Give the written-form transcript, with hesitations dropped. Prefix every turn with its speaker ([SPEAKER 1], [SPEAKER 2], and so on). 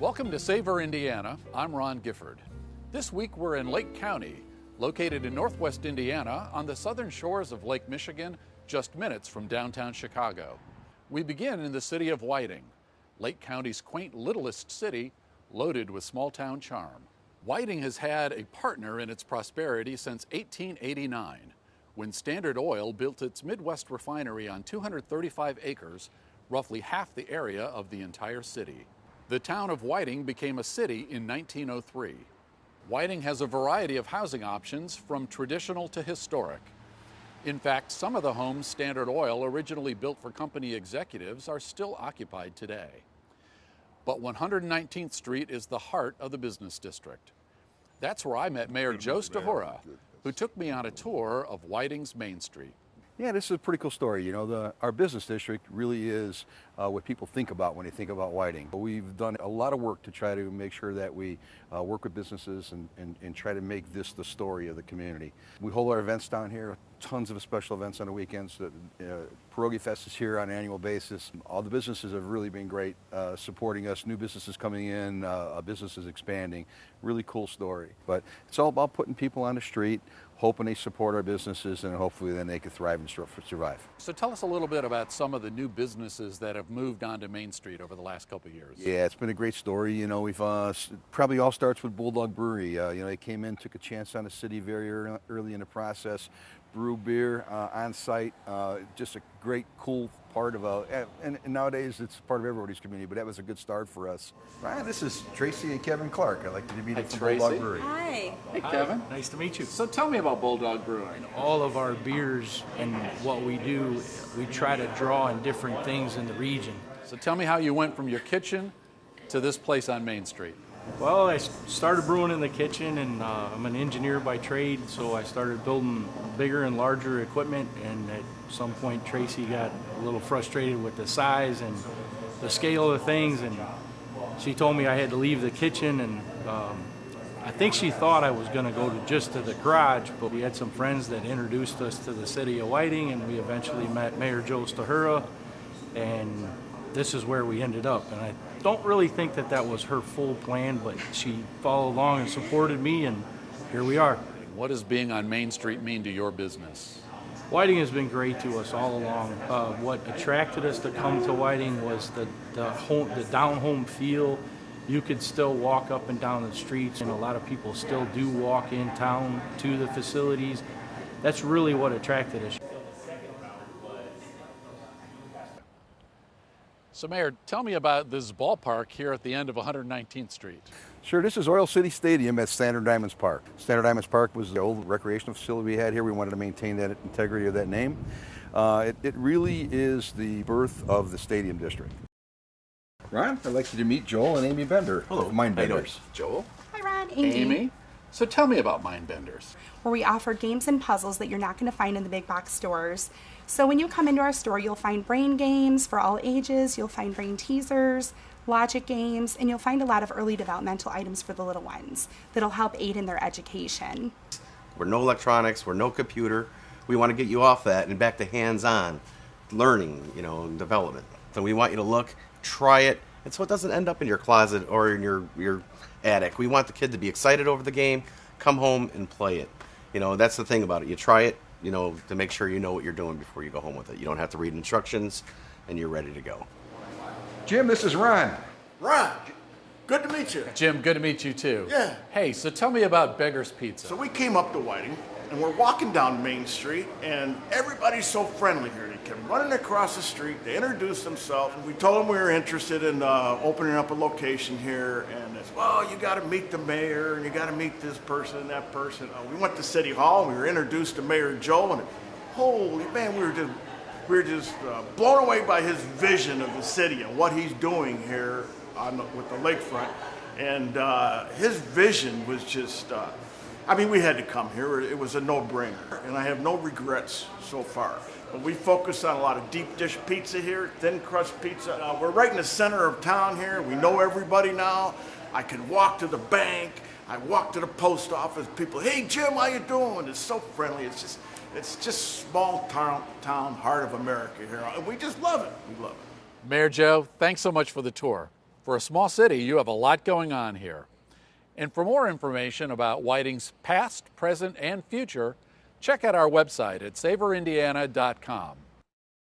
[SPEAKER 1] Welcome to SAVOR, Indiana. I'm Ron Gifford. This week we're in Lake County, located in northwest Indiana on the southern shores of Lake Michigan, just minutes from downtown Chicago. We begin in the city of Whiting, Lake County's quaint littlest city, loaded with small-town charm. Whiting has had a partner in its prosperity since 1889, when Standard Oil built its Midwest refinery on 235 acres, roughly half the area of the entire city. The town of Whiting became a city in 1903. Whiting has a variety of housing options, from traditional to historic. In fact, some of the homes Standard Oil originally built for company executives are still occupied today. But 119th Street is the heart of the business district. That's where I met Mayor Joseph Strahura, who took me on a tour of Whiting's Main Street.
[SPEAKER 2] Yeah, this is a pretty cool story. You know, our business district really is what people think about when they think about Whiting. We've done a lot of work to try to make sure that we work with businesses and try to make this the story of the community. We hold our events down here, tons of special events on the weekends. Pierogi Fest is here on an annual basis. All the businesses have really been great supporting us. New businesses coming in, businesses expanding. Really cool story. But it's all about putting people on the street, hoping they support our businesses, and hopefully then they can thrive and survive.
[SPEAKER 1] So tell us a little bit about some of the new businesses that have moved onto Main Street over the last couple of years.
[SPEAKER 2] Yeah, it's been a great story. You know, we've probably all starts with Bulldog Brewery. You know, they came in, took a chance on the city very early in the process, brew beer on site. Just a great, cool part of and nowadays it's part of everybody's community, but that was a good start for us. Ryan, this is Tracy and Kevin Clark. I'd like to meet you from Bulldog Brewery.
[SPEAKER 3] Hi.
[SPEAKER 1] Hey, Kevin.
[SPEAKER 4] Nice to meet you.
[SPEAKER 1] So tell me about Bulldog Brewing.
[SPEAKER 4] All of our beers and what we do, we try to draw on different things in the region.
[SPEAKER 1] So tell me how you went from your kitchen to this place on Main Street.
[SPEAKER 4] Well, I started brewing in the kitchen, and I'm an engineer by trade, so I started building bigger and larger equipment, and at some point Tracy got a little frustrated with the size and the scale of things, and she told me I had to leave the kitchen, and I think she thought I was going to go just to the garage, but we had some friends that introduced us to the city of Whiting, and we eventually met Mayor Joseph Strahura, and this is where we ended up. And I don't really think that was her full plan, but she followed along and supported me, and here we are.
[SPEAKER 1] What does being on Main Street mean to your business?
[SPEAKER 4] Whiting has been great to us all along. What attracted us to come to Whiting was the down-home feel. You could still walk up and down the streets, and a lot of people still do walk in town to the facilities. That's really what attracted us.
[SPEAKER 1] So Mayor, tell me about this ballpark here at the end of 119th Street.
[SPEAKER 2] Sure, this is Oil City Stadium at Standard Diamonds Park. Standard Diamonds Park was the old recreational facility we had here. We wanted to maintain that integrity of that name. It really is the birth of the stadium district. Ron, I'd like you to meet Joel and Amy Bender.
[SPEAKER 1] Hello.
[SPEAKER 2] Of Mindbenders.
[SPEAKER 1] Joel.
[SPEAKER 3] Hi, Ron.
[SPEAKER 1] Amy. So tell me about Mindbenders.
[SPEAKER 3] Where we offer games and puzzles that you're not going to find in the big box stores. So when you come into our store, you'll find brain games for all ages, you'll find brain teasers, logic games, and you'll find a lot of early developmental items for the little ones that'll help aid in their education.
[SPEAKER 5] We're no electronics, we're no computer. We want to get you off that and back to hands-on learning, and development. So we want you to look, try it, and so it doesn't end up in your closet or in your attic. We want the kid to be excited over the game, come home and play it. That's the thing about it. You try it, to make sure you know what you're doing before you go home with it. You don't have to read instructions, and you're ready to go.
[SPEAKER 2] Jim, this is Ron.
[SPEAKER 6] Ron, good to meet you.
[SPEAKER 1] Jim, good to meet you too.
[SPEAKER 6] Yeah.
[SPEAKER 1] Hey, so tell me about Beggars Pizza.
[SPEAKER 6] So we came up to Whiting, and we're walking down Main Street, and everybody's so friendly here. They come running across the street, they introduce themselves, and we told them we were interested in opening up a location here, and it's, well, you got to meet the mayor, and you got to meet this person and that person. We went to City Hall, and we were introduced to Mayor Joe, and holy man, we were just blown away by his vision of the city and what he's doing here with the lakefront, and his vision was just, we had to come here. It was a no-brainer, and I have no regrets so far. But we focus on a lot of deep dish pizza here, thin crust pizza. We're right in the center of town here. We know everybody now. I can walk to the bank. I walk to the post office. People, hey Jim, how you doing? It's so friendly. It's just small town heart of America here, and we just love it. We love it.
[SPEAKER 1] Mayor Joe, thanks so much for the tour. For a small city, you have a lot going on here. And for more information about Whiting's past, present, and future, check out our website at savorindiana.com.